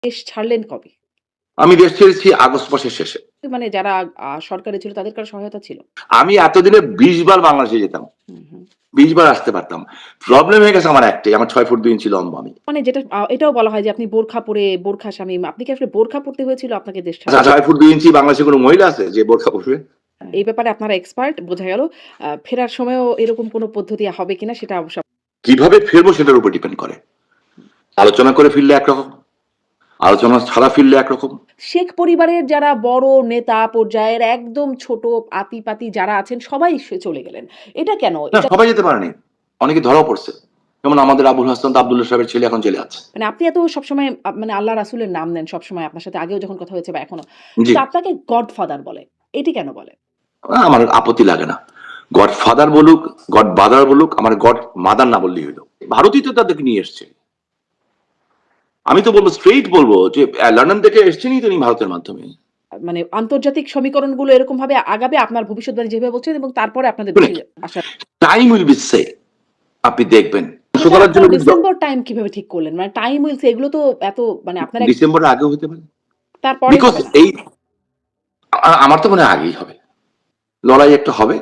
দেশ ছাড়লেন কবে? আমি দেশ ছেড়েছি আগস্ট মাসের শেষে। মানে যারা সরকারে ছিল তাদের কারো সহায়তা ছিল? আমি এতদিনে ২০ বার বাংলাদেশে যেতাম। হুম, হুম। ২০ বার আসতে পারতাম। প্রবলেম হয়ে গেছে আমার একটাই। আমার ৬ ফুট ২ ইঞ্চি লম্বা আমি। মানে যেটা এটাও বলা হয় যে আপনি বোরখা পরে বোরখা শামীম। আপনি কি আসলে বোরখা পড়তে হয়েছিল আপনাকে দেশ আচ্ছা ছাড়তে? ৬ ফুট ২ ইঞ্চি বাংলাদেশে কোন মহিলা আছে যে বোরখা পরবে? এই ব্যাপারে আপনারা এক্সপার্ট বোঝা গেল। ফেরার সময়ও এরকম কোনো পদ্ধতি হবে কিনা সেটা অবশ্য কিভাবে ফিরবো সেটার উপর ডিপেন্ড করে। আলোচনা করে ফিরলে একরকম, আলোচনা ছাড়া ফিরলে একরকম। শেখ পরিবারের যারা বড় নেতা পর্যায়ের একদম ছোট আতি-পাতি যারা আছেন সবাই চলে গেলেন। এটা কেন? না এটা সবাই যেতে পারেনি। অনেকে ধরাও পড়ছে। যেমন আমাদের আবুল হাসান আব্দুল্লাহ সাহেবের ছেলে এখন জেলে আছে। মানে আপনি এত সবসময় মানে আল্লাহ রাসূলের নাম নেন সবসময় আপনার সাথে আগেও যখন কথা হয়েছে বা এখনো। জি। কিন্তু আপনাকে গডফাদার বলে। এটি কেন বলে? আমার আপত্তি লাগে না। গডফাদার বলুক, গডবাদার বলুক, আমার গড মাদার না বললেই হইল। ভারতই তো তাদেরকে নিয়ে এসছে। আমি তো বলবো স্ট্রেইট বলবো যে লন্ডন থেকে এসছেনই তিনি ভারতের মাধ্যমে। মানে আন্তর্জাতিক সমীকরণগুলো এরকমভাবে আগাবে আপনার ভবিষ্যৎবাণী যেভাবে বলছেন এবং তারপরে আপনাদের শুনেন, দেশে আসার টাইম উইল বি সে আপনি দেখবেন। ধ্বংস সেটা করার জন্য আপনারা কিন্তু ডিসেম্বর টাইম কিভাবে ঠিক করলেন? মানে টাইম উইল সে এগুলো তো এত মানে আপনার এক ডিসেম্বরের আগেও হতে পারে। তারপরে বিকজ হবে না। এই আমার তো মনে হয় আগেই হবে। লড়াই একটা হবে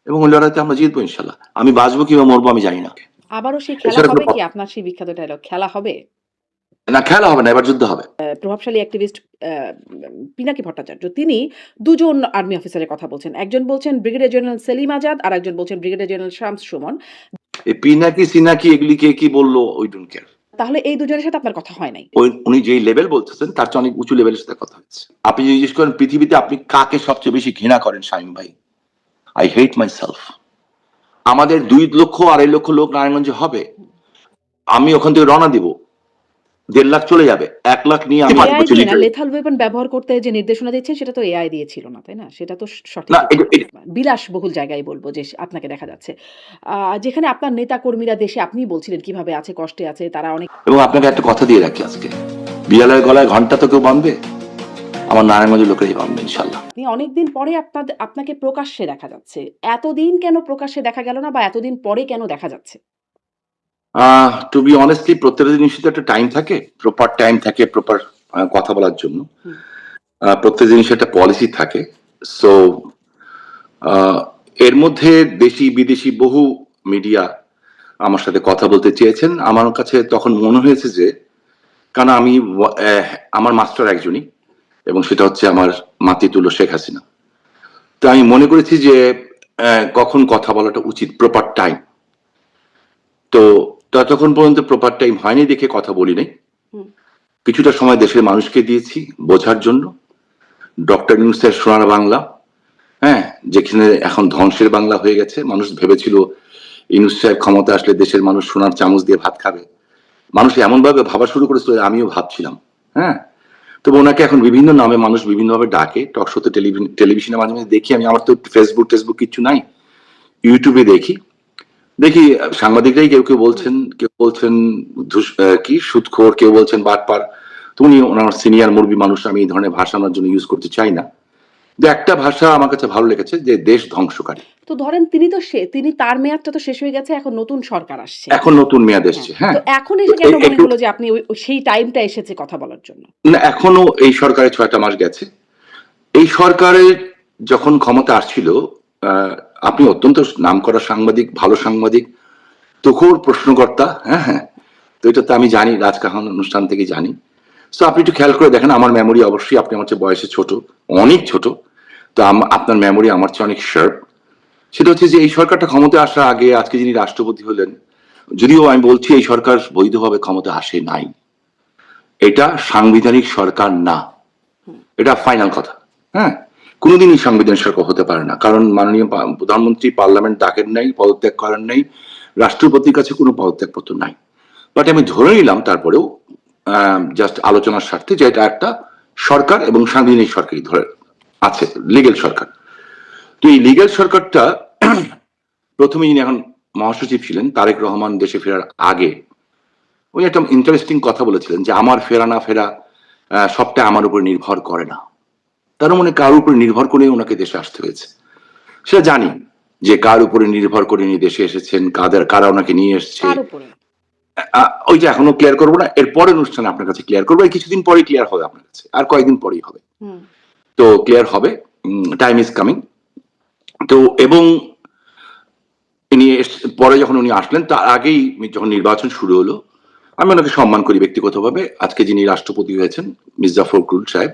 এবং ওই লড়াইতে আমরা জিতবো ইনশাল্লাহ। আমি বাঁচবো কিংবা মরবো আমি জানি না। আবারও সেই খেলা এছাড়া কোনো হবে কি? আপনার সেই বিখ্যাত ডায়ালগ খেলা হবে? না খেলা হবে না, এবার যুদ্ধ হবে। প্রভাবশালী অ্যাক্টিভিস্ট আ পিনাকি ভট্টাচার্য তিনি ২ জন আর্মি অফিসারের কথা বলছেন। একজন বলছেন ব্রিগেডিয়ার জেনারেল সেলিম আজাদ, আরেকজন বলছেন ব্রিগেডিয়ার জেনারেল শামস সুমন। এই পিনাকি সিনাকি এগুলি কে কি বললো উই ডোন্ট কেয়ার। তাহলে এই ২ জনের সাথে আপনার কথা হয় নাই। উনি যেই লেভেল বলতেছেন তার চেয়ে অনেক উঁচু লেভেলের সাথে কথা হচ্ছে। আপনি যদি জিজ্ঞেস করেন পৃথিবীতে আপনি কাকে সবচেয়ে বেশি ঘৃণা করেন শামীম ভাই? I hate my self. আমাদের ২ লক্ষ ২.৫ লক্ষ লোক নারায়ণগঞ্জে হবে। আমি ওখান থেকে রওনা দিব। ১.৫ লাখ চলে যাবে। ১ লাখ নিয়ে আমি এআই দিয়ে না লিটারেলি। লেথাল ওয়েপন ব্যবহার করতে যে নির্দেশনা দিচ্ছেন সেটা তো এআই দিয়ে ছিল না, তাই না? সেটা তো সঠিক না উত্তর। বিলাসবহুল জায়গায় বলব যে আপনাকে দেখা যাচ্ছে। আ যেখানে আপনার নেতাকর্মীরা দেশে আপনিই বলছিলেন কিভাবে আছে, কষ্টে আছে, তারা অনেক এবং আপনাকে একটা কথা দিয়ে রাখি আজকে। বিড়ালের গলায় ঘন্টা তো কেউ বাঁধবে? আমার নারায়ণগঞ্জের লোকেরাই বাঁধবে ইনশাল্লাহ। আপনি অনেকদিন পরে আপনাকে প্রকাশ্যে দেখা যাচ্ছে। এতদিন কেন প্রকাশ্যে দেখা গেল না বা এতদিন পরে কেন দেখা যাচ্ছে? টু বি অনেস্টলি প্রত্যেকটা জিনিসের তো একটা টাইম থাকে। প্রপার টাইম থাকে প্রপার কথা বলার জন্য। হুম। প্রত্যেক জিনিসের একটা পলিসি থাকে। সো এর মধ্যে দেশি বিদেশি বহু মিডিয়া আমার সাথে কথা বলতে চেয়েছেন। আমার কাছে তখন মনে হয়েছে যে কারণ আমি আমার মাস্টার একজনই এবং সেটা হচ্ছে আমার মাতৃতুল্য শেখ হাসিনা। তো আমি মনে করেছি যে কখন কথা বলাটা উচিত প্রপার টাইম। তো ততক্ষণ পর্যন্ত প্রপার টাইম হয়নি দেখে কথা বলি নাই। হুম। কিছুটা সময় দেশের মানুষকে দিয়েছি বোঝার জন্য। ডক্টর ইউনূসের সোনার বাংলা, হ্যাঁ, যেখানে এখন ধ্বংসের বাংলা হয়ে গেছে। মানুষ ভেবেছিল ইউনূস সাহেব ক্ষমতা আসলে দেশের মানুষ সোনার চামচ দিয়ে ভাত খাবে। মানুষ এমনভাবে ভাবা শুরু করেছিল আমিও ভাবছিলাম, হ্যাঁ। তবে ওনাকে এখন বিভিন্ন নামে মানুষ বিভিন্নভাবে ডাকে। টক শোতে টেলিভিশনে মাঝে মাঝে দেখি আমি। আমার তো ফেসবুক কিচ্ছু নাই। ইউটিউবে দেখি। দেখি সাংবাদিকরাই কেউ বলছেন কি সুদখোর, কেউ বলছেন বাটপার। তো উনি ওনার সিনিয়র মুরব্বী মানুষ, আমি এই ধরনের ভাষা আমার জন্য ইউজ করতে চাই না। যে একটা ভাষা আমার কাছে ভালো লেগেছে যে দেশ ধ্বংসকারী। তো ধরেন তিনি তার মেয়াদটা তো শেষ হয়ে গেছে। এখন নতুন সরকার আসছে। এখন নতুন মেয়াদ হ্যাঁ। এসছে, হ্যাঁ। তো এখন তো এসে কেন মনে একটু হলো যে আপনি ওই সেই টাইমটা এসেছে কথা বলার জন্য? না, এখনো এই সরকারের ৬টা মাস গেছে। এই সরকারের যখন ক্ষমতা আসছিল, আহ, আপনি অত্যন্ত নামকরা সাংবাদিক, ভালো সাংবাদিক, তুখোড় প্রশ্নকর্তা, হ্যাঁ হ্যাঁ। তো এটা তো আমি জানি, রাজকাহন অনুষ্ঠান থেকে জানি। সো আপনি একটু খেয়াল করে দেখেন আমার মেমোরি, অবশ্যই আপনি আমার চেয়ে বয়সে ছোট, অনেক ছোট। তো আপনার মেমোরি আমার চেয়ে অনেক শার্প। সেটা হচ্ছে যে এই সরকারটা ক্ষমতা আসার আগে আজকে যিনি রাষ্ট্রপতি হলেন, যদিও আমি বলছি এই সরকার বৈধভাবে ক্ষমতা আসে নাই, এটা সাংবিধানিক সরকার না, এটা ফাইনাল কথা, হ্যাঁ। কোনোদিনই সাংবিধানিক সরকার হতে পারে না, কারণ মাননীয় প্রধানমন্ত্রী পার্লামেন্ট ডাকেন নাই, পদত্যাগ করেন নাই, রাষ্ট্রপতির কাছে কোনো পদত্যাগপত্র নাই। বাট আমি ধরে নিলাম তারপরেও জাস্ট আলোচনার স্বার্থে যে এটা একটা সরকার এবং সাংবিধানিক সরকারই ধরে আছে, লিগেল সরকার। তো এই লিগেল সরকারটা প্রথমে যিনি এখন মহাসচিব ছিলেন তারেক রহমান দেশে ফেরার আগে উনি একটা ইন্টারেস্টিং কথা বলেছিলেন যে আমার ফেরা না ফেরা সবটা আমার উপর নির্ভর করে না। তার মানে কার উপর নির্ভর করে ওনাকে দেশে আসতে হয়েছে সেটা জানি, যে কার উপরে নির্ভর করে উনি দেশে এসেছেন, কারা ওনাকে নিয়ে এসছে। কার উপরে? ওই যে এখনো ক্লিয়ার করবো না, এর পরের অনুষ্ঠানে আপনার কাছে ক্লিয়ার করবো, এই কিছুদিন পরেই ক্লিয়ার হবে আপনার কাছে, আর কয়েকদিন পরেই হবে। হুম। তো ক্লিয়ার হবে, টাইম ইজ কামিং। তো এবং ইনি পরে যখন উনি আসলেন তার আগেই যখন নির্বাচন শুরু হলো, আমি ওনাকে সম্মান করি ব্যক্তিগতভাবে। আজকে যিনি রাষ্ট্রপতি হয়েছেন মির্জা ফখরুল সাহেব,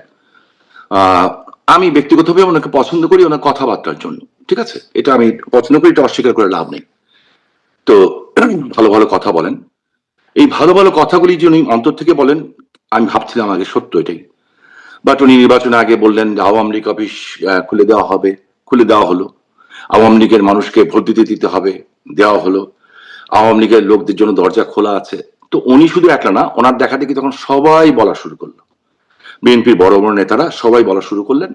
আমি ব্যক্তিগতভাবে ওনাকে পছন্দ করি ওনার কথাবার্তার জন্য, ঠিক আছে? এটা আমি পছন্দ করি, এটা অস্বীকার করে লাভ নেই। তো ভালো ভালো কথা বলেন, এই ভালো ভালো কথাগুলি যে উনি অন্তর থেকে বলেন, আমি ভাবছিলাম আগে সত্য এটাই, বাট উনি নির্বাচনের আগে বললেন যে আওয়ামী লীগ অফিস খুলে দেওয়া হবে, খুলে দেওয়া হলো। আওয়ামী লীগের মানুষকে ভোট দিতে হবে, দেওয়া হলো। আওয়ামী লীগের লোকদের জন্য দরজা খোলা আছে। তো উনি শুধু একলা না, ওনার দেখা দেখি তখন সবাই বলা শুরু করলো, বিএনপির বড় বড় নেতারা সবাই বলা শুরু করলেন।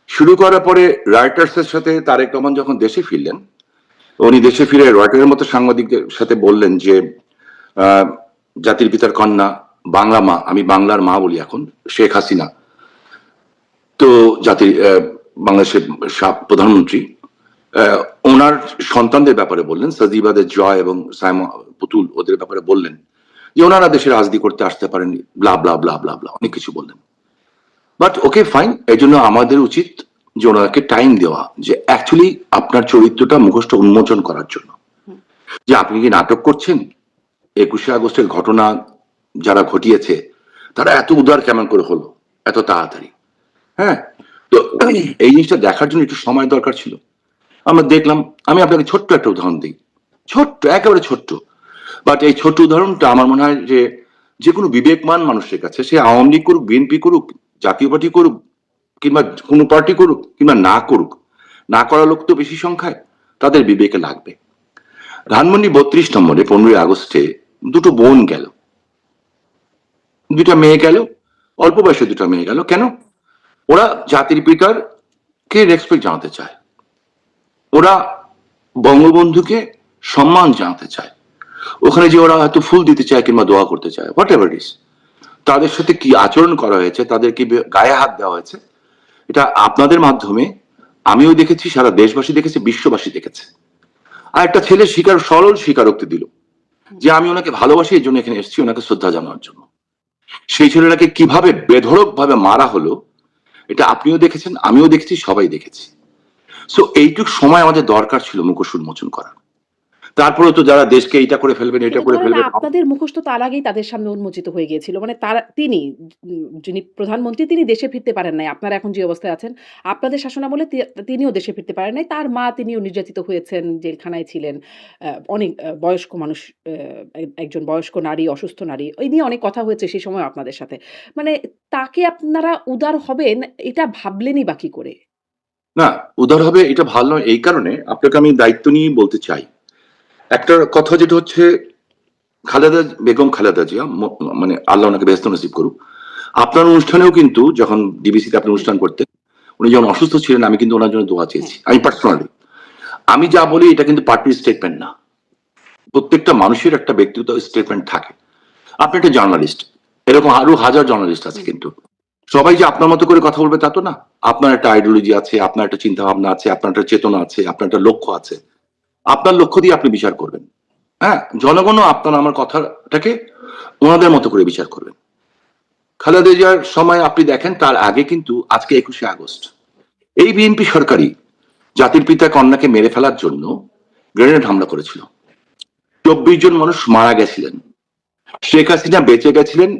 শুরু করার পরে রয়টার্সের সাথে তারেক রহমান যখন দেশে ফিরলেন, উনি দেশে ফিরে রয়টারের মতো সাংবাদিকদের সাথে বললেন যে জাতির পিতার কন্যা, বাংলা মা, আমি বাংলার মা বলি এখন, শেখ হাসিনা তো জাতির বাংলাদেশের প্রধানমন্ত্রী, ওনার সন্তানদের ব্যাপারে বললেন, সাজিবাদের জয় এবং সাইমা পুতুল, ওদের ব্যাপারে বললেন যে ওনারা দেশে রাজনীতি করতে আসতে পারেননি, ব্লা ব্লা ব্লা ব্লা ব্লা, অনেক কিছু বললেন। বাট ওকে ফাইন, এই জন্য আমাদের উচিত যে ওনাকে টাইম দেওয়া, যে অ্যাকচুয়ালি আপনার চরিত্রটা মুখস্থ উন্মোচন করার জন্য, যে আপনি কি নাটক করছেন, 21শে আগস্টের ঘটনা যারা ঘটিয়েছে তারা এত উদার কেমন করে হলো এত তাড়াতাড়ি। হ্যাঁ, তো এই জিনিসটা দেখার জন্য একটু সময় দরকার ছিল। আমরা দেখলাম, আমি আপনাকে ছোট্ট একটা উদাহরণ দিই, ছোট্ট, একেবারে ছোট্ট, বাট এই ছোট্ট উদাহরণটা আমার মনে হয় যে যে কোনো বিবেকমান মানুষের কাছে, সে আওয়ামী লীগ করুক, বিএনপি করুক, জাতীয় পার্টি করুক, কিংবা কোনো পার্টি করুক, কিংবা না করুক, না করা লোক তো বেশি সংখ্যায়, তাদের বিবেকে লাগবে। ধানমন্ডি 32 নম্বরে 15ই আগস্টে দুটো বোন গেল, দুটা মেয়ে গেল, অল্প বয়সে দুটা মেয়ে গেল। কেন? ওরা জাতির পিতার কে রেসপেক্ট জানাতে চায়, ওরা বঙ্গবন্ধুকে সম্মান জানাতে চায়, ওখানে যে ওরা হয়তো ফুল দিতে চায় কিংবা দোয়া করতে চায়, হোয়াট এভার ইস, তাদের সাথে কি আচরণ করা হয়েছে, তাদেরকে গায়ে হাত দেওয়া হয়েছে, এটা আপনাদের মাধ্যমে আমিও দেখেছি, সারা দেশবাসী দেখেছে, বিশ্ববাসী দেখেছে। আর একটা ছেলে সরল স্বীকারোক্তি দিল যে আমি ওনাকে ভালোবাসি, এই জন্য এখানে এসেছি ওনাকে শ্রদ্ধা জানানোর জন্য। সেই ছেলেটাকে কিভাবে বেধড়ক ভাবে মারা হলো, এটা আপনিও দেখেছেন, আমিও দেখেছি, সবাই দেখেছি। সো এইটুক সময় আমাদের দরকার ছিল মুখোশ উন্মোচন করার। তারপরে তো যারা দেশকে এটা করে ফেলবেন, এটা কিন্তু করে ধরেন ফেলবেন, আপনাদের মুখোশ তো তার আগেই তাদের সামনে উন্মোচিত হয়ে গিয়েছিল। মানে তিনি যিনি প্রধানমন্ত্রী তিনি দেশে ফিরতে পারেন নাই। আপনারা এখন যে অবস্থায় আছেন, আপনাদের শাসনামলে তিনিও দেশে ফিরতে পারেন নাই। তার মা তিনিও নির্যাতিত হয়েছেন, জেলখানায় ছিলেন। অনেক বয়স্ক মানুষ, একজন বয়স্ক নারী, অসুস্থ নারী। এই নিয়ে অনেক কথা হয়েছে সেই সময় আপনাদের সাথে। মানে তাকে আপনারা উদার হবেন এটা ভাবলেনই বা কি করে? না, উদার হবে এটা ভালো নয়। এই কারণে আপনাকে আমি দায়িত্ব নিয়ে বলতে চাই একটা কথা, যেটা হচ্ছে খালেদা বেগম, খালেদা জিয়া, মানে আল্লাহ ওনাকে ব্যস্ত নসিব করুক, আপনার অনুষ্ঠানেও কিন্তু যখন ডিবিসিতে আপনি অনুষ্ঠান করতেন, উনি যখন অসুস্থ ছিলেন, আমি কিন্তু ওনার জন্য দোয়া চেয়েছি, আমি পার্সোনালি। আমি যা বলি এটা কিন্তু পার্টির স্টেটমেন্ট না, প্রত্যেকটা মানুষের একটা ব্যক্তিগত স্টেটমেন্ট থাকে। আপনি একটা জার্নালিস্ট, এরকম আরো হাজার জার্নালিস্ট আছে, কিন্তু সবাই যে আপনার মতো করে কথা বলবে তা তো না। আপনার একটা আইডিওলজি আছে, আপনার একটা চিন্তা ভাবনা আছে, আপনার একটা চেতনা আছে, আপনার একটা লক্ষ্য আছে, আপনার লক্ষ্য দিয়ে আপনি বিচার করবেন। হ্যাঁ, জনগণও আপনার আমার কথাটাকে ওনাদের মতো করে বিচার করবেন। খালেদা জিয়ার সময় আপনি দেখেন, তার আগে কিন্তু আজকে 21শে আগস্ট এই বিএনপি সরকারই জাতির পিতা কন্যাকে মেরে ফেলার জন্য গ্রেনেড হামলা করেছিল, 24 জন মানুষ মারা গেছিলেন। শেখ হাসিনা বেঁচে গেছিলেন,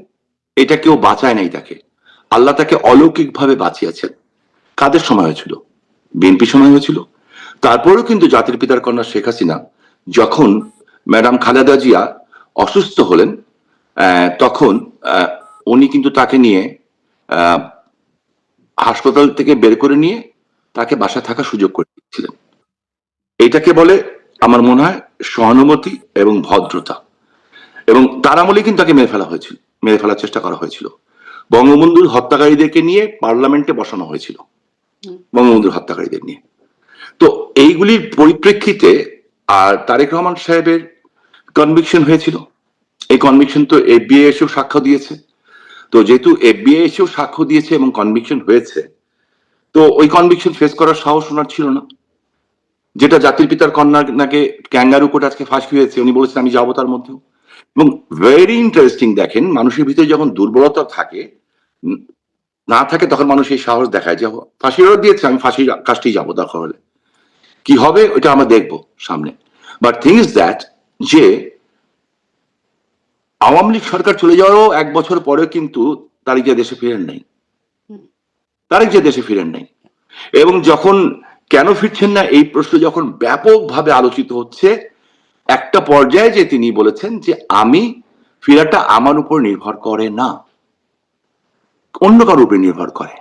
এটা কেউ বাঁচায় নাই তাকে, আল্লাহ তাকে অলৌকিক ভাবে বাঁচিয়েছেন। কাদের সময় হয়েছিল? বিএনপি সময় হয়েছিল। তারপরেও কিন্তু জাতির পিতার কন্যা শেখ হাসিনা যখন ম্যাডাম খালেদা জিয়া অসুস্থ হলেন, তখন উনি কিন্তু তাকে নিয়ে হাসপাতাল থেকে বের করে নিয়ে তাকে বাসায় থাকার সুযোগ করে দিয়েছিলেন। এটাকে বলে আমার মনে হয় সহানুভূতি এবং ভদ্রতা। এবং তার আমলে কিন্তু তাকে মেরে ফেলা হয়েছিল, মেরে ফেলার চেষ্টা করা হয়েছিল। বঙ্গবন্ধুর হত্যাকারীদেরকে নিয়ে পার্লামেন্টে বসানো হয়েছিল, বঙ্গবন্ধুর হত্যাকারীদের নিয়ে। তো এইগুলির পরিপ্রেক্ষিতে আর তারেক রহমান সাহেবের কনভিকশন হয়েছিল, এই কনভিকশন তো এফবিআই এসেও সাক্ষ্য দিয়েছে। তো যেহেতু এফবিআই এসেও সাক্ষ্য দিয়েছে এবং কনভিকশন হয়েছে, তো ওই কনভিকশন ফেস করার সাহস ওনার ছিল না। যেটা জাতির পিতার কন্যা নাকি ক্যাঙ্গারু কোর্ট আজকে ফাঁসি হয়েছে, উনি বলেছেন আমি যাবো তার মধ্যেও। এবং ভেরি ইন্টারেস্টিং, দেখেন মানুষের ভিতরে যখন দুর্বলতা থাকে না থাকে তখন মানুষ এই সাহস দেখায় যে ফাঁসিরও দিয়েছে, আমি ফাঁসির কাজটি যাবো দরকার হলে, কি হবে ওটা আমরা দেখবো সামনে। বাট থিং ইজ দ্যাট যে আওয়ামী লীগ সরকার চলে যাওয়ারও 1 বছর পরে কিন্তু তারিক জিয়া দেশে ফিরেন নাই, তারিক জিয়া দেশে ফিরেন নাই। এবং যখন কেন ফিরছেন না এই প্রশ্ন যখন ব্যাপকভাবে আলোচিত হচ্ছে, একটা পর্যায়ে যে তিনি বলেছেন যে আমি ফেরাটা আমার উপর নির্ভর করে না, অন্য কারোর উপর নির্ভর করে।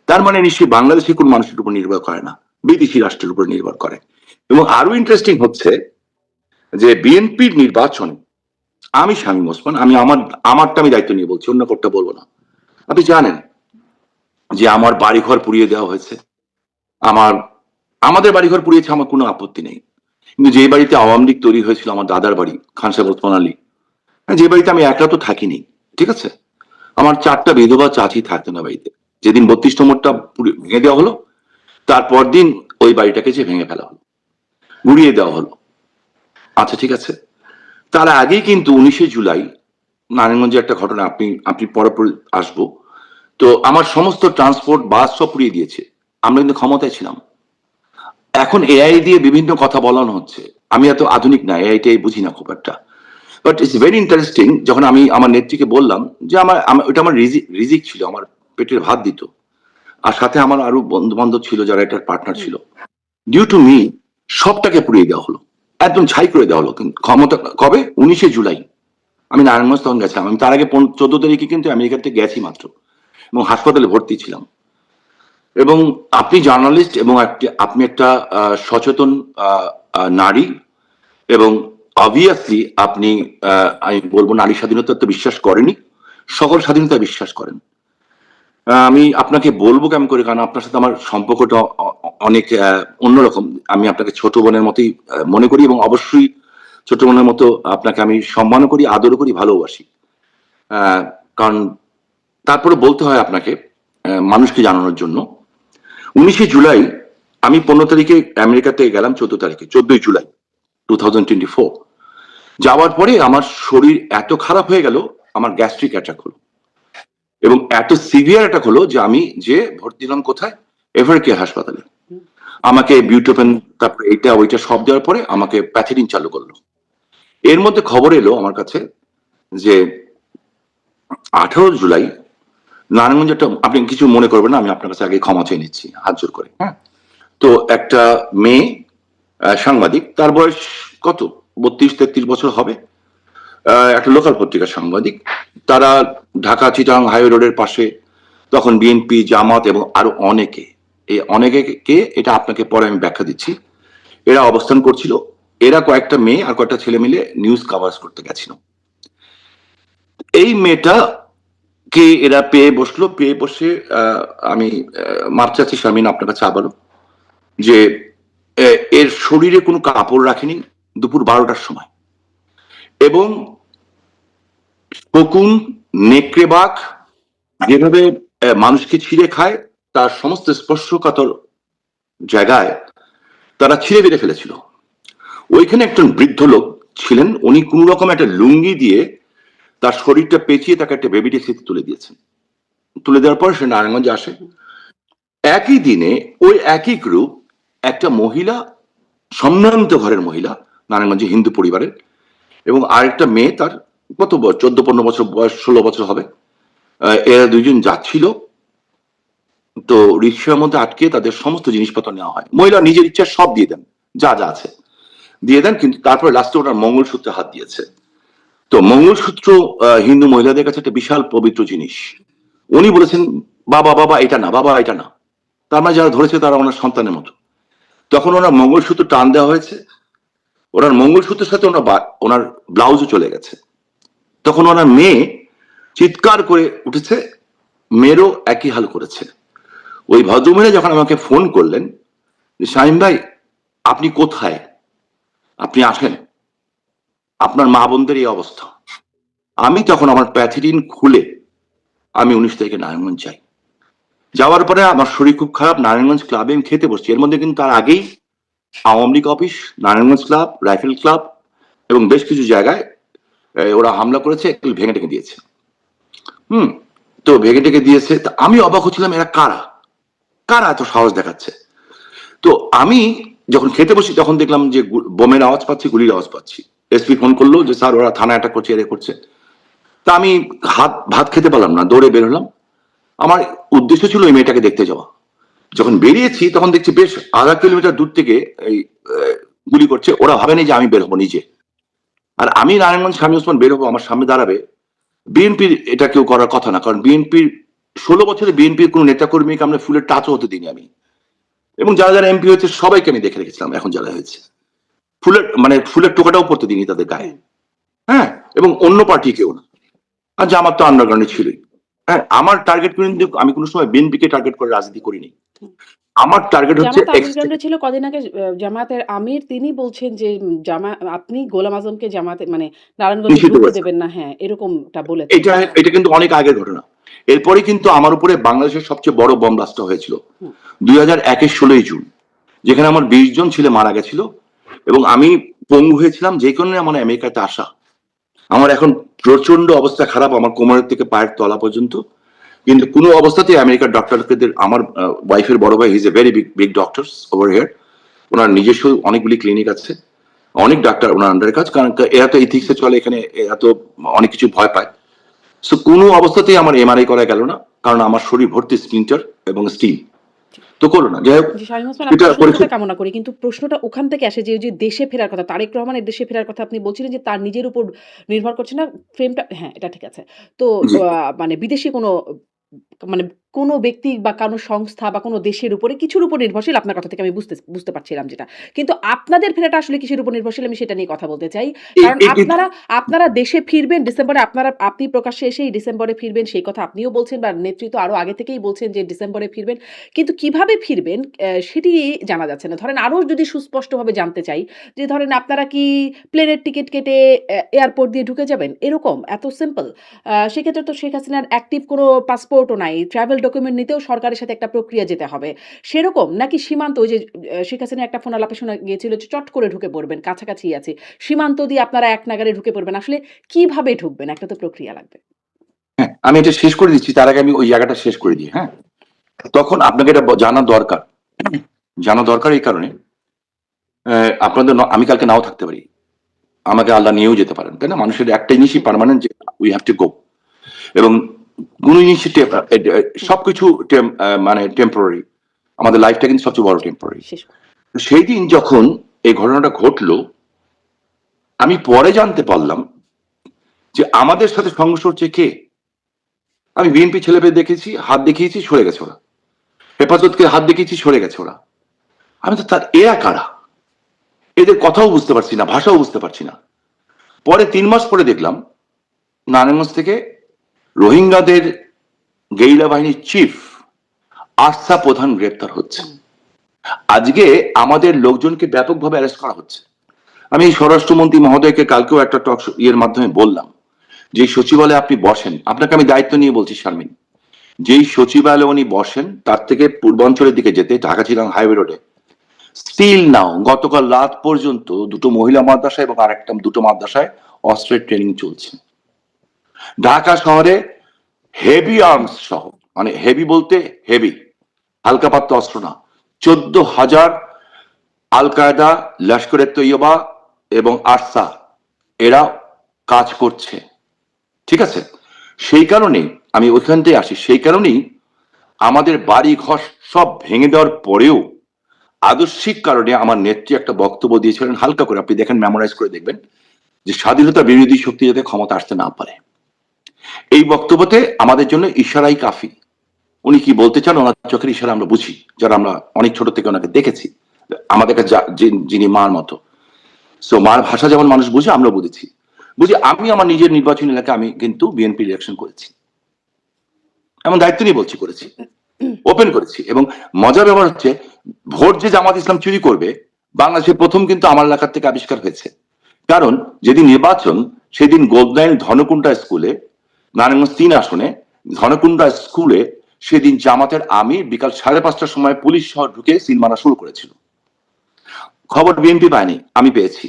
তার মানে নিশ্চয়ই বাংলাদেশের কোন মানুষের উপর নির্ভর করে না, বিদেশি রাষ্ট্রের উপর নির্ভর করে। এবং আরো ইন্টারেস্টিং হচ্ছে যে বিএনপির নির্বাচনে আমি শামীম ওসমান, আমি আমারটা আমি দায়িত্ব নিয়ে বলছি, অন্য কোনটা বলবো না। আপনি জানেন যে আমার বাড়িঘর পুড়িয়ে দেওয়া হয়েছে, আমাদের বাড়িঘর পুড়িয়েছে, আমার কোনো আপত্তি নেই। কিন্তু যে বাড়িতে আওয়ামী লীগ তৈরি হয়েছিল, আমার দাদার বাড়ি খান সাহেব ওসমান আলী, যে বাড়িতে আমি একলা তো থাকিনি, ঠিক আছে, আমার 4টা বিধবা চাচি থাকতো না বাড়িতে। যেদিন 32 নম্বরটা ভেঙে দেওয়া হলো, তারপর দিন ওই বাড়িটাকে যে ভেঙে ফেলা হলো, গুড়িয়ে দেওয়া হলো। আচ্ছা ঠিক আছে, তার আগেই কিন্তু 19শে জুলাই নারায়ণগঞ্জে একটা ঘটনা, আপনি পরে আসবো। তো আমার সমস্ত ট্রান্সপোর্ট বাস সব পুড়িয়ে দিয়েছে, আমরা কিন্তু ক্ষমতায় ছিলাম। এখন এআই দিয়ে বিভিন্ন কথা বলানো হচ্ছে, আমি এত আধুনিক না, এআইটাই বুঝি না খুব একটা। বাট ইটস ভেরি ইন্টারেস্টিং, যখন আমি আমার নেত্রীকে বললাম যে ওটা আমার রিজিক ছিল, আমার পেটের ভাত দিত, আর সাথে আমার আরো বন্ধু বান্ধব ছিল যারা এটার পার্টনার ছিল, ডিউ টু মি সবটাকে পুড়িয়ে দেওয়া হলো, একদম ছাই করে দেওয়া হলো। ক্ষমতা কবে? 19শে জুলাই আমি নারায়ণগঞ্জ তখন গেছিলাম। আমি তার আগে 14 তারিখে কিন্তু আমেরিকা থেকে গেছি মাত্র, এবং হাসপাতালে ভর্তি ছিলাম। এবং আপনি জার্নালিস্ট এবং আপনি একটা সচেতন নারী, এবং অবভিয়াসলি আপনি আমি বলবো নারী স্বাধীনতা তো বিশ্বাস করেনি, সকল স্বাধীনতা বিশ্বাস করেন। আমি আপনাকে বলবো কেমন করে, কারণ আপনার সাথে আমার সম্পর্কটা অনেক অন্যরকম। আমি আপনাকে ছোট বোনের মতোই মনে করি, এবং অবশ্যই ছোট বোনের মতো আপনাকে আমি সম্মান করি, আদর করি, ভালোবাসি। কারণ তারপরে বলতে হয় আপনাকে মানুষকে জানানোর জন্য, 19শে জুলাই আমি 15 তারিখে আমেরিকাতে গেলাম, 14ই জুলাই 2024। যাওয়ার পরে আমার শরীর এত খারাপ হয়ে গেল, আমার গ্যাস্ট্রিক অ্যাটাক হলো, এবং এত সিভিয়ার অ্যাটাক হলো যে আমি যে ভর্তি দিলাম কোথায়, এভারকেয়ার হাসপাতালে। আমাকে বিউটোপেন, তারপর এইটা ওইটা সব দেওয়ার পরে আমাকে প্যাথিডিন চালু করলো। এর মধ্যে খবর এলো আমার কাছে যে 18 জুলাই নারায়ণগঞ্জ একটা, আপনি কিছু মনে করবেন না, আমি আপনার কাছে আগে ক্ষমা চেয়ে নিচ্ছি হাত জোর করে। হ্যাঁ, তো একটা মেয়ে সাংবাদিক, তার বয়স কত 32-33 বছর হবে, একটা লোকাল পত্রিকার সাংবাদিক। তারা ঢাকা চিটাং হাইওয়ে রোডের পাশে, তখন বিএনপি, জামাত এবং আরো অনেকে, এই অনেকে, এটা আপনাকে পরে আমি ব্যাখ্যা দিচ্ছি, এরা অবস্থান করছিল। এরা কয়েকটা মেয়ে আর কয়েকটা ছেলে মিলে নিউজ কাভার করতে গেছিল। এই মেয়েটা কে এরা পেয়ে বসলো, পেয়ে বসে আমি মাপ চাচ্ছি শারমিন আপনার কাছে আবারও, যে এর শরীরে কোনো কাপড় রাখেনি দুপুর 12টার সময়, এবং শকুন, নেকড়ে বাঘ যেভাবে মানুষকে ছিঁড়ে খায়, তার সমস্ত স্পর্শকাতর জায়গায় তারা ছিঁড়ে বেড়ে ফেলেছিল। ওইখানে একজন বৃদ্ধ লোক ছিলেন, উনি কোন রকম একটা লুঙ্গি দিয়ে তার শরীরটা পেঁচিয়ে তাকে একটা বেবি ট্যাক্সিতে তুলে দিয়েছেন। তুলে দেওয়ার পর সে নারায়ণগঞ্জে আসে। একই দিনে ওই একই গ্রুপ একটা মহিলা, সম্ভ্রান্ত ঘরের মহিলা, নারায়ণগঞ্জে হিন্দু পরিবারের, এবং আরেকটা মেয়ে, তার কত 14-15 বছর বয়স, 16 বছর হবে, এরা দুইজন যাচ্ছিল। তো রিক্সার মধ্যে আটকে তাদের সমস্ত জিনিসপত্র নেওয়া হয়, মহিলা নিজের ইচ্ছা সব দিয়ে দেন, যা যা আছে দিয়ে দেন, কিন্তু তারপরে লাস্টে ওনার মঙ্গলসূত্রে হাত দিয়েছে। তো মঙ্গলসূত্র হিন্দু মহিলাদের কাছে একটা বিশাল পবিত্র জিনিস। উনি বলেছেন বাবা বাবা এটা না, বাবা এটা না। তার মানে যারা ধরেছে তারা ওনার সন্তানের মতো। তখন ওনার মঙ্গলসূত্র টান দেওয়া হয়েছে, ওনার মঙ্গলসূত্রের সাথে ওনার ব্লাউজও চলে গেছে। তখন ওনার মেয়ে চিৎকার করে উঠেছে, মেয়েরও একই হাল করেছে। ওই ভদ্রমহিলা যখন আমাকে ফোন করলেন যে শামীম ভাই আপনি কোথায়, আপনি আসেন, আপনার মা বোনদের এই অবস্থা, আমি তখন আমার প্যাথিডিন খুলে আমি 19 তারিখে নারায়ণগঞ্জ যাই। যাওয়ার পরে আমার শরীর খুব খারাপ, নারায়ণগঞ্জ ক্লাবে আমি খেতে বসছি। এর মধ্যে কিন্তু তার আগেই Awami League office, Narayanganj club, rifle club এবং বেশ কিছু জায়গায় ওরা হামলা করেছে, এগুলো ভেঙে টেঙে দিয়েছে। হুম। তো ভেঙে টেঙে দিয়েছে, তা আমি অবাক হচ্ছিলাম এরা কারা, কারা এত সাহস দেখাচ্ছে। তো আমি যখন খেতে বসি তখন দেখলাম যে বোমের আওয়াজ পাচ্ছি, গুলির আওয়াজ পাচ্ছি। এসপি ফোন করলো যে স্যার ওরা থানা অ্যাটাক করছে, এরে করছে। তা আমি ভাত খেতে পারলাম না, দৌড়ে বের হলাম। আমার উদ্দেশ্য ছিল ওই মেয়েটাকে দেখতে যাওয়া। যখন বেরিয়েছি তখন দেখছি বেশ আধা কিলোমিটার দূর থেকে এই গুলি করছে। ওরা ভাবেনি যে আমি বের হবো নিজে। আর আমি নারায়ণগঞ্জ স্বামী ওসমান বের হবো, আমার সামনে দাঁড়াবে বিএনপির, এটা কেউ করার কথা না। কারণ বিএনপির 16 বছরে বিএনপির কোন নেতা কর্মীকে আমরা ফুলের টাচও হতে দিইনি আমি। এবং যারা যারা এমপি হয়েছে সবাইকে আমি দেখে রেখেছিলাম, এখন যারা হয়েছে ফুলের টোকাটাও পড়তে দিইনি তাদের গায়ে। হ্যাঁ, এবং অন্য পার্টি কেউ না। আর জামাত তো আন্ডারগ্রাউন্ডে ছিলই। হ্যাঁ, আমার টার্গেট কিন্তু আমি কোনো সময় বিএনপিকে টার্গেট করে রাজনীতি করিনি। আমার টার্গেট হচ্ছে জামাত আন্ডারগ্রাউন্ডে ছিল কদিন আগে জামায়াতের আমির তিনি বলছেন যে আপনি গোলাম আজমকে জামাতে মানে নারায়ণগঞ্জে নিষিদ্ধ ঢুকতে করেছে। দেবেন না, হ্যাঁ, এরকমটা বলেছেন। এটা এটা কিন্তু অনেক আগের ঘটনা। এরপরে কিন্তু আমার উপরে বাংলাদেশের সবচেয়ে বড় বম ব্লাস্ট হয়েছিল হুম। 2001-এর 16ই জুন, যেখানে আমার 20 জন ছেলে মারা গেছিল এবং আমি পঙ্গু হয়েছিলাম, যে কারণে আমার আমেরিকাতে আসা। আমার এখন প্রচন্ড অবস্থা খারাপ, আমার কোমরের থেকে পায়ের তলা পর্যন্ত। কিন্তু কোনো অবস্থাতেই আমেরিকার ডক্টরদের, আমার ওয়াইফের বড় ভাই, his a very big doctors over here. ওনার নিজস্ব অনেকগুলি ক্লিনিক আছে, অনেক ডাক্তার ওনার আন্ডারে কাজ, কারণ এরা তো ইথিক্সে চলে এখানে, এরা তো অনেক কিছু ভয় পায়। সো কোনো অবস্থাতেই আমার এমআরআই করা গেল না, কারণ আমার শরীর ভর্তি স্প্লিন্টার এবং স্টিল। তো করলো না, যাই হোক জি, শামীম ওসমান, এটা আপনার করেছে। সুস্থতা কামনা করি। কিন্তু প্রশ্নটা ওখান থেকে আসে যে ওই যে দেশে ফেরার কথা, তারেক রহমানের দেশে ফেরার কথা আপনি বলছিলেন যে তার নিজের উপর নির্ভর করছে না ফ্রেমটা, হ্যাঁ, এটা ঠিক আছে। তো জি। মানে বিদেশি কোনো মানে কোনো ব্যক্তি বা কোনো সংস্থা বা কোনো দেশের উপরে কিছুর উপর নির্ভরশীল, আপনার কথা থেকে আমি বুঝতে পারছিলাম যেটা। কিন্তু আপনাদের ফেরাটা আসলে কিসের উপর নির্ভরশীল, আমি সেটা নিয়ে কথা বলতে চাই। কারণ আপনারা দেশে ফিরবেন ডিসেম্বরে, আপনি প্রকাশ্যে এসেই ডিসেম্বরে ফিরবেন সেই কথা আপনিও বলছেন বা নেতৃত্ব আরো আগে থেকেই বলছেন যে ডিসেম্বরে ফিরবেন। কিন্তু কিভাবে ফিরবেন সেটি জানা যাচ্ছে না। ধরেন আরো যদি সুস্পষ্টভাবে জানতে চাই যে ধরেন আপনারা কি প্লেনের টিকেট কেটে এয়ারপোর্ট দিয়ে ঢুকে যাবেন? এরকম এত সিম্পল? সেক্ষেত্রে তো শেখ হাসিনার অ্যাক্টিভ কোনো পাসপোর্টও নাই। ট্রাভেল ডকুমেন্ট নিতেও সরকারের সাথে একটা প্রক্রিয়া যেতে হবে। সেরকম? নাকি সীমান্ত ওই যে শেখ হাসিনার একটা ফোন আলাপে শোনা গিয়েছিল যে চট করে ঢুকে পড়বেন, কাছাকাছিই আছি। সীমান্ত দিয়ে আপনারা এক নাগাড়ে ঢুকে পড়বেন। আসলে কিভাবে ঢুকবেন? একটা তো প্রক্রিয়া লাগবে। হ্যাঁ, আমি এটা শেষ করে দিচ্ছি, তার আগে আমি ওই জায়গাটা শেষ করে দিই। হ্যাঁ, তখন আপনাকে এটা জানা দরকার। জানা দরকার এই কারণে, আমি কালকে নাও থাকতে পারি, আমাকে আল্লাহ নিয়েও যেতে পারেন, তাই না? মানুষের একটা জিনিসই পার্মানেন্ট, যে উই হ্যাভ টু গো। এবং কোন জিনিসই সবকিছু মানে টেম্পোরারি। আমাদের লাইফটা কিন্তু সবচেয়ে বড় টেম্পোরারি। শেষ সেই দিন যখন এই ঘটনাটা ঘটলো, আমি পরে জানতে পারলাম যে আমাদের সাথে সংঘর্ষ হচ্ছে কে। আমি বিএনপি ছেলেপেলে দেখেছি, হাত দেখিয়েছি, সরে গেছে ওরা। হেফাজতকে হাত দেখিয়েছি, সরে গেছে ওরা। আমি তো তার এরা কারা, এদের কথাও বুঝতে পারছি না, ভাষাও বুঝতে পারছি না। পরে 3 মাস পরে দেখলাম নারায়ণগঞ্জ থেকে রোহিঙ্গাদের গেরিলা বাহিনীর চিফ আরসা প্রধান গ্রেপ্তার হচ্ছে। আজকে আমাদের লোকজনকে ব্যাপকভাবে অ্যারেস্ট করা হচ্ছে। আমি স্বরাষ্ট্রমন্ত্রী মহোদয়কে কালকেও একটা টক ইয়ের মাধ্যমে বললাম, যে সচিবালয়ে আপনি বসেন, আপনাকে আমি দায়িত্ব নিয়ে বলছি শারমিন, যেই সচিবালয়ে উনি বসেন তার থেকে পূর্বাঞ্চলের দিকে যেতে, ঢাকা চিটাগাং হাইওয়ে রোডে স্টিল নাও গতকাল রাত পর্যন্ত 2টো মহিলা মাদ্রাসা এবং আরেকটা 2টো মাদ্রাসায় অস্ত্রের ট্রেনিং চলছে। ঢাকা শহরে হেভি আর্মস সহ, মানে হেভি বলতে হেভি, হালকা পাত্র অস্ত্র না, 14,000 আল কায়দা, লস্করে তৈয়বা এবং আরসা এরা কাজ করছে। ঠিক আছে, সেই কারণেই আমি ওইখান থেকে আসি। সেই কারণেই আমাদের বাড়ি ঘর সব ভেঙে দেওয়ার পরেও আদর্শিক কারণে আমার নেত্রী একটা বক্তব্য দিয়েছিলেন, হালকা করে আপনি দেখেন, মেমোরাইজ করে দেখবেন, যে স্বাধীনতা বিরোধী শক্তি যাতে ক্ষমতা আসতে না পারে। এই বক্তব্যতে আমাদের জন্য ইশারাই কাফি। উনি কি বলতে চান ওনার চোখের ইশারা আমরা বুঝি, যারা আমরা অনেক ছোট থেকে ওনাকে দেখেছি, আমাদের কাছে যিনি মার মতো। সো মার ভাষা যেমন মানুষ বুঝে, আমরা বুঝেছি। আমি আমার নিজের নির্বাচনী এলাকায় আমি কিন্তু বিএনপি ইলেকশন করেছি, এমন দায়িত্ব নিয়ে বলছি, করেছি, ওপেন করেছি। এবং মজার ব্যাপার হচ্ছে, ভোট যে জামাত ইসলাম চুরি করবে বাংলাদেশের প্রথম কিন্তু আমার এলাকার থেকে আবিষ্কার হয়েছে। কারণ যেদিন নির্বাচন, সেদিন গোল্ডলাইন ধনকুন্ডা স্কুলে, নারায়ণগঞ্জ 3 আসনে ধনকুন্ডা স্কুলে সেদিন জামাতের আমির বিকাল 5:30টার সময় পুলিশ সহ ঢুকে সিল মারা শুরু করেছিল। খবর বিএনপি পায়নি, আমি পেয়েছি।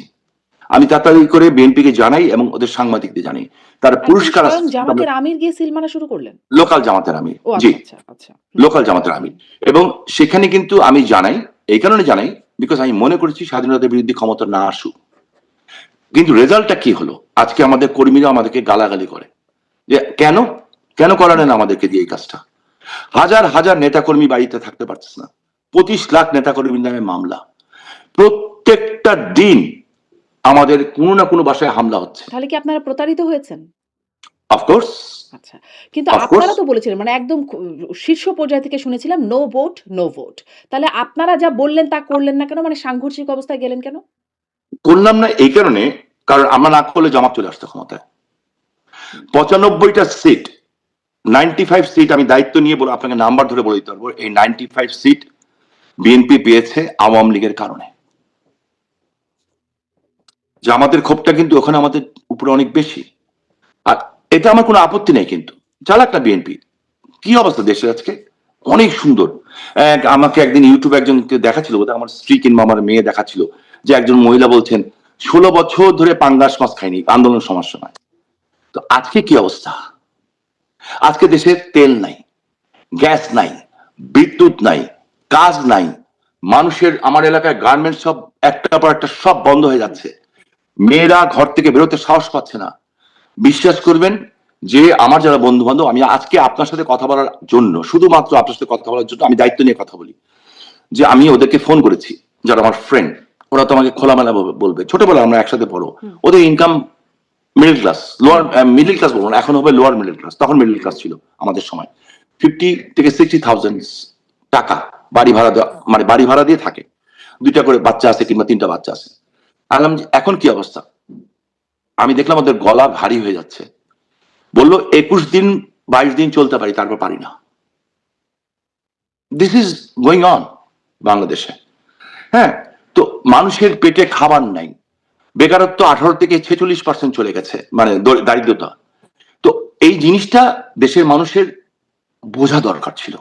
আমি তাড়াতাড়ি করে বিএনপিকে জানাই এবং ওদের সাংবাদিকদের জানাই, তার তার মানে পুরস্কার স্বয়ং জামাতের আমির গিয়ে সিল মারা শুরু করলেন? লোকাল জামাতের আমির, ও জি, আচ্ছা, আচ্ছা, আচ্ছা। হুম, লোকাল জামাতের আমির। এবং সেখানে কিন্তু আমি জানাই, এই কারণে জানাই বিকজ আমি মনে করেছি স্বাধীনতার বিরুদ্ধে ক্ষমতা না আসুক। কিন্তু রেজাল্টটা কি হলো? আজকে আমাদের কর্মীরা আমাদেরকে গালাগালি করে যে কেন কেন করালেন আমাদেরকে দিয়ে এই কাজটা। হাজার হাজার নেতাকর্মী বাড়িতে থাকতে পারছে না, 25 লাখ নেতাকর্মীর নামে মামলা, প্রত্যেকটা দিন আমাদের কোনো না কোনো বাসায় হামলা হচ্ছে। তাহলে কি আপনারা প্রতারিত হয়েছেন? অফকোর্স, আচ্ছা। কিন্তু অফকোর্স। আপনারা তো বলেছিলেন মানে একদম শীর্ষ পর্যায় থেকে শুনেছিলাম নো ভোট, নো ভোট। তাহলে আপনারা যা বললেন তা করলেন না কেন? মানে সাংঘর্ষিক অবস্থায় গেলেন কেন? করলাম না এই কারণে, কারণ আমরা না করলে জামাত চলে আসতো ক্ষমতায়। 95টা সিট, 95 সিট আমি দায়িত্ব নিয়ে বলে আপনাকে নাম্বার ধরে বলে দিতে পারবো, এই 95 সিট বিএনপি পেয়েছে আওয়ামী লীগের কারণে। জামাতের ক্ষোভটা কিন্তু ওখানে আমাদের উপরে অনেক বেশি। আর এটা আমার কোনো আপত্তি নেই, কিন্তু চালাক না বিএনপি। কি অবস্থা দেশের আজকে, অনেক সুন্দর। আমাকে একদিন ইউটিউবে একজনকে দেখাচ্ছিল, বোধহয় আমার স্ত্রী কিংবা আমার মেয়ে দেখাচ্ছিল, যে একজন মহিলা বলছেন 16 বছর ধরে পাঙ্গাস মাছ খায়নি আন্দোলন সমস্যা নয়। তো আজকে কি অবস্থা? আজকে দেশে তেল নাই, গ্যাস নাই, বিদ্যুৎ নাই, কাজ নাই, মানুষের, আমার এলাকায় গার্মেন্টস সব একটা পর একটা সব বন্ধ হয়ে যাচ্ছে, মেয়েরা ঘর থেকে বেরোতে সাহস পাচ্ছে না। বিশ্বাস করবেন যে আমার যারা বন্ধু বান্ধব, আমি আজকে আপনার সাথে কথা বলার জন্য, শুধুমাত্র আপনার সাথে কথা বলার জন্য আমি দায়িত্ব নিয়ে কথা বলি, যে আমি ওদেরকে ফোন করেছি, যারা আমার ফ্রেন্ড, ওরা তো আমাকে খোলামেলা বলবে, ছোটবেলা আমরা একসাথে পড়ো, ওদের income middle class, lower middle class বলবো না, এখন হবে লোয়ার মিডল ক্লাস, তখন মিডল ক্লাস ছিল আমাদের সময়, 50 থেকে 60,000 টাকা বাড়ি ভাড়া দেওয়া, মানে বাড়ি ভাড়া দিয়ে থাকে, 2টা করে বাচ্চা আছে কিংবা 3টা বাচ্চা আছে। আলাম এখন কি অবস্থা? আমি দেখলাম ওদের গলা ভারী হয়ে যাচ্ছে, বললো 21 দিন 22 দিন চলতে পারি, তারপর পারি না। দিস ইজ গোয়িং অন বাংলাদেশে। হ্যাঁ, তো মানুষের পেটে খাবার নাই, বেকারত্ব 18 থেকে 46% চলে গেছে, মানে দারিদ্রতা। তো এই জিনিসটা দেশের মানুষের বোঝা দরকার ছিল,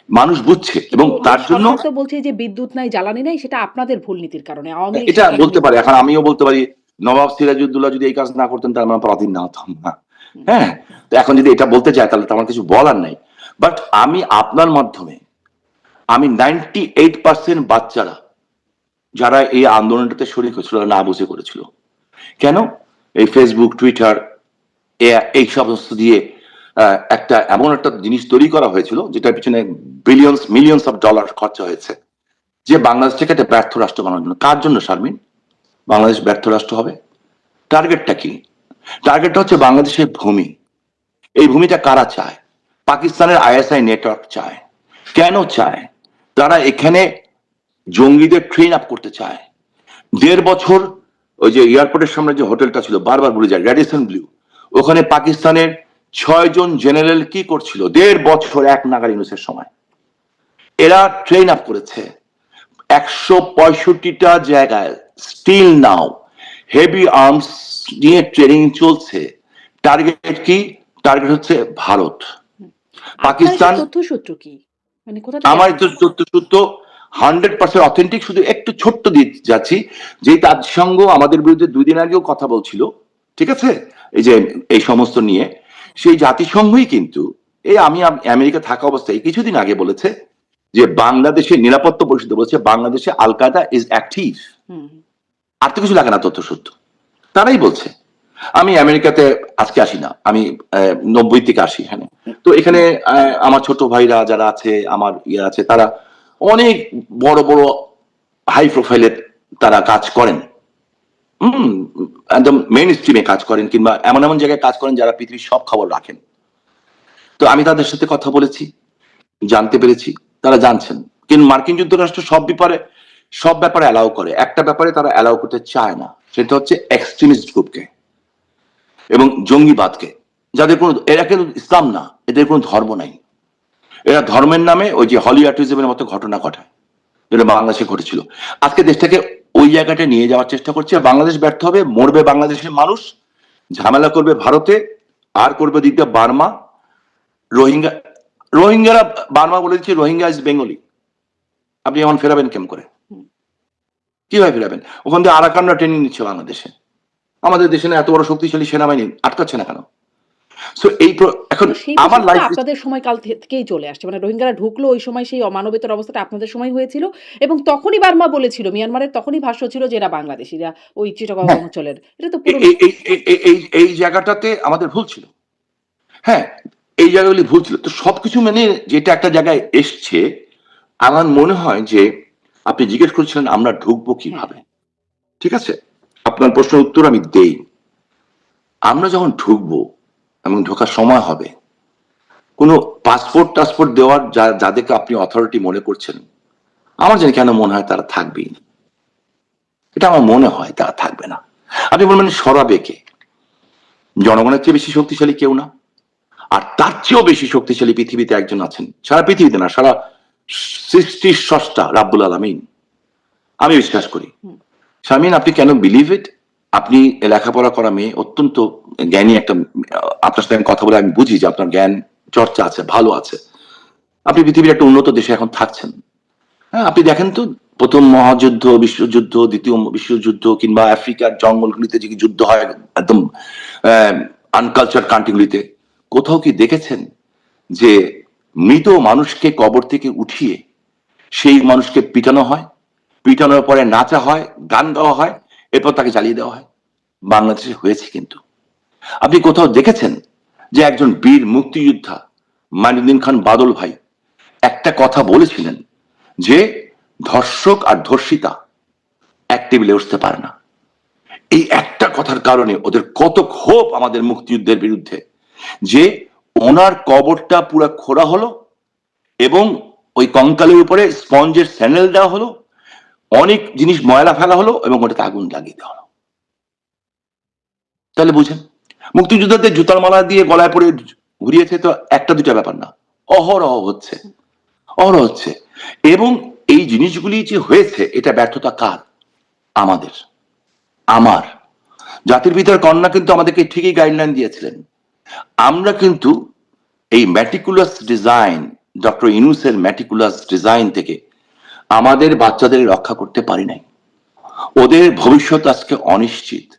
মানুষ বুঝছে এবং কিন্তু তার জন্য সরকার তো বলছে যে বিদ্যুৎ নাই, জ্বালানি নাই সেটা আপনাদের ভুল নীতির কারণে। আওয়ামী লীগ এটা সরকারের বলতে নীতি। পারে। এখন আমিও বলতে পারি নবাব সিরাজউদ্দৌলা যদি এই কাজ না করতেন তাহলে আমরা পরাধীন না হতাম না। হুম, হ্যাঁ, তো এখন যদি এটা বলতে চায় তাহলে তো আমার কিছু বলার নাই। বাট আমি আপনার মাধ্যমে, আমি 98% বাচ্চারা যারা এই আন্দোলনটাতে শরীক হয়েছিল না বুঝে করেছিল। কেন? এই ফেসবুক, টুইটার, এই সমস্ত দিয়ে একটা এমন একটা জিনিস তৈরি করা হয়েছিল যেটার পিছনে বিলিয়ন্স মিলিয়ন্স অফ ডলার খরচা হয়েছে, যে বাংলাদেশটাকে একটা ব্যর্থ রাষ্ট্র বানানোর জন্য। কার জন্য শারমিন বাংলাদেশ ব্যর্থ রাষ্ট্র হবে? টার্গেটটা কি? টার্গেটটা হচ্ছে বাংলাদেশের ভূমি। এই ভূমিটা কারা চায়? পাকিস্তানের আইএসআই নেটওয়ার্ক চায়। কেন চায়? তারা এখানে জঙ্গিদের ট্রেন আপ করতে চায়। 1.5 বছর ওই যে এয়ারপোর্টের সামনে যে হোটেলটা ছিল, বারবার ভুলে যায়, রেডিসন ব্লু, ওখানে পাকিস্তানের 6 জন জেনারেল কি করছিল 1.5 বছর এক নাগার ইউনুসের সময়? এরা ট্রেন আপ করেছে 165টা জায়গায়, স্টিল নাও হেভি আর্মস নিয়ে ট্রেনিং চলছে। টার্গেট কি? টার্গেট হচ্ছে ভারত, আপনার এসব পাকিস্তান। তথ্যসূত্র কি? মানে কোথা থেকে আমার আসছে? তথ্য 100% অথেন্টিক, শুধু একটু ছোট্ট দিয়ে যাচ্ছি, যে জাতিসংঘ আমাদের বিরুদ্ধে 2 দিন আগেও কথা বলছিল, ঠিক আছে, এই যে এই সমস্ত নিয়ে, সেই জাতিসংঘই কিন্তু এই আমি আমেরিকা থাকা অবস্থায় কিছুদিন আগে বলেছে যে বাংলাদেশের নিরাপত্তা পরিষদ বলেছে বাংলাদেশে আল কায়দা ইজ অ্যাক্টিভ। হুম। আর তো কিছু লাগে না তথ্য সত্য, তারাই বলছে। আমি আমেরিকাতে আজকে আসি না, আমি 90 থেকে আসি এখানে। তো এখানে আমার ছোট ভাইরা যারা আছে, আমার ইয়ে আছে, তারা অনেক বড় বড় হাই প্রোফাইলের তারা কাজ করেন, একদম মেইন স্ট্রিমে কাজ করেন, কিংবা এমন এমন জায়গায় কাজ করেন যারা পৃথিবীর সব খবর রাখেন। তো আমি তাদের সাথে কথা বলেছি, জানতে পেরেছি তারা জানছেন। কিন্তু মার্কিন যুক্তরাষ্ট্র সব ব্যাপারে অ্যালাউ করে, একটা ব্যাপারে তারা অ্যালাউ করতে চায় না, সেটা হচ্ছে এক্সট্রিমিস্ট গ্রুপকে এবং জঙ্গিবাদকে, যাদের কোনো, এরা কিন্তু ইসলাম না, এদের কোনো ধর্ম নাই, এরা ধর্মের নামে ওই যে হলিউডিজমের মতো ঘটনা ঘটায়, যেটা বাংলাদেশে ঘটেছিল। আজকে দেশটাকে ওই জায়গাটা নিয়ে যাওয়ার চেষ্টা করছে। বাংলাদেশ ব্যর্থ হবে, মরবে বাংলাদেশের মানুষ, ঝামেলা করবে ভারতে, আর করবে দিকটা বার্মা, রোহিঙ্গা। রোহিঙ্গারা, বার্মা বলে দিচ্ছে রোহিঙ্গা ইজ বেঙ্গলি, আপনি এমন ফেরাবেন কেমন করে? কিভাবে ফিরাবেন? ওখান থেকে আরাকানরা ট্রেনিং নিচ্ছে বাংলাদেশে। আমাদের দেশে না এত বড় শক্তিশালী সেনাবাহিনী আটকাচ্ছে না কেন? সো এখন তো সেই আমার বিষয়টা লাইফ আপনাদের সময়কাল থেকেই চলে আসছে। মানে রোহিঙ্গারা ঢুকলো ওই সময় সেই অমানবিকতার অবস্থাটা আপনাদের সময় হয়েছিল এবং তখনই বার্মা বলেছিল, মিয়ানমারের তখনই ভাষ্য ছিল যে এরা বাংলাদেশীরা ওই চিটাগং হ্যাঁ, অঞ্চলের। এটা তো এ- পুরনো। এ- এই এই এই এই এই জায়গাটাতে আমাদের ভুল ছিল। হ্যাঁ, এই জায়গাগুলি ভুল ছিল। তো সবকিছু মেনে যেটা একটা জায়গায় এসছে, আমার মনে হয় যে আপনি জিজ্ঞেস করছিলেন আমরা ঢুকবো হ্যাঁ, কিভাবে। ঠিক আছে, আপনার প্রশ্নের উত্তর আমি দেই। আমরা যখন ঢুকবো এবং ঢোকার সময় হবে, কোনো পাসপোর্ট টাসপোর্ট দেওয়ার যাদেরকে আপনি অথরিটি মনে করছেন, আমার জানি কেন মনে হয় তারা থাকবেই না। এটা আমার মনে হয় তারা থাকবে না। আপনি বলবেন সরাবে কে? জনগণের চেয়ে বেশি শক্তিশালী কেউ না। আর তার চেয়েও বেশি শক্তিশালী পৃথিবীতে একজন আছেন, সারা পৃথিবীতে না, সারা সৃষ্টির স্রষ্টা রাব্বুল আলামিন। আমি বিশ্বাস করি। হুম। শারমিন, আপনি কেন বিলিভ ইট? আপনি লেখাপড়া করা মেয়ে, অত্যন্ত জ্ঞানী একটা, আপনার সাথে আমি কথা বলে আমি বুঝি যে আপনার জ্ঞান চর্চা আছে, ভালো আছে। আপনি পৃথিবীর একটা উন্নত দেশে এখন থাকছেন। হ্যাঁ, আপনি দেখেন তো প্রথম মহাযুদ্ধ, বিশ্বযুদ্ধ, দ্বিতীয় বিশ্বযুদ্ধ কিংবা আফ্রিকার জঙ্গলগুলিতে যে যুদ্ধ হয় একদম আনকালচার কান্ট্রিগুলিতে, কোথাও কি দেখেছেন যে মৃত মানুষকে কবর থেকে উঠিয়ে সেই মানুষকে পিটানো হয়, পিটানোর পরে নাচা হয়, গান গাওয়া হয়, এরপর তাকে জ্বালিয়ে দেওয়া হয়? বাংলাদেশে হয়েছে কিন্তু। আপনি কোথাও দেখেছেন যে একজন বীর মুক্তিযোদ্ধা মাইনুদ্দিন খান বাদল ভাই একটা কথা বলেছিলেন যে ধর্ষক আর ধর্ষিতা এক টেবিলে উঠতে পারে না? এই একটা কথার কারণে ওদের কত ক্ষোভ আমাদের মুক্তিযুদ্ধের বিরুদ্ধে, যে ওনার কবরটা পুরো খোঁড়া হলো এবং ওই কঙ্কালের উপরে স্পঞ্জের স্যান্ডেল দেওয়া হলো, অনেক জিনিস ময়লা ফেলা হলো এবং ওটাতে আগুন লাগিয়ে দেওয়া হলো। তাহলে বুঝেন, মুক্তিযোদ্ধাদের জুতার মালা দিয়ে গলায় পরে ঘুরিয়েছে তো একটা দুটা ব্যাপার না, অহরহ হচ্ছে, অহরহ হচ্ছে। এবং এই জিনিসগুলি যে হয়েছে, এটা ব্যর্থতা কার? আমাদের, আমার। জাতির পিতার কন্যা কিন্তু আমাদেরকে ঠিকই গাইডলাইন দিয়েছিলেন। আমরা কিন্তু এই ম্যাটিকুলাস ডিজাইন, ডক্টর ইউনূসের ম্যাটিকুলাস ডিজাইন থেকে আমাদের বাচ্চাদের রক্ষা করতে পারি নাই। ওদের ভবিষ্যৎ আজকে অনিশ্চিত।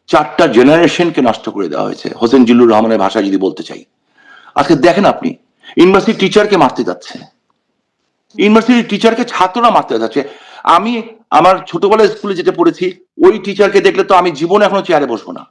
4টা জেনারেশনকে নষ্ট করে দেওয়া হয়েছে, হোসেন জিল্লুর রহমানের ভাষায় যদি বলতে চাই। আজকে দেখেন আপনি, ইউনিভার্সিটি টিচারকে মারতে যাচ্ছে, ইউনিভার্সিটি টিচারকে ছাত্ররা মারতে যাচ্ছে। আমি আমার ছোটবেলায় স্কুলে যেটা পড়েছি, ওই টিচারকে দেখলে তো আমি জীবনে এখনো চেয়ারে বসবো না।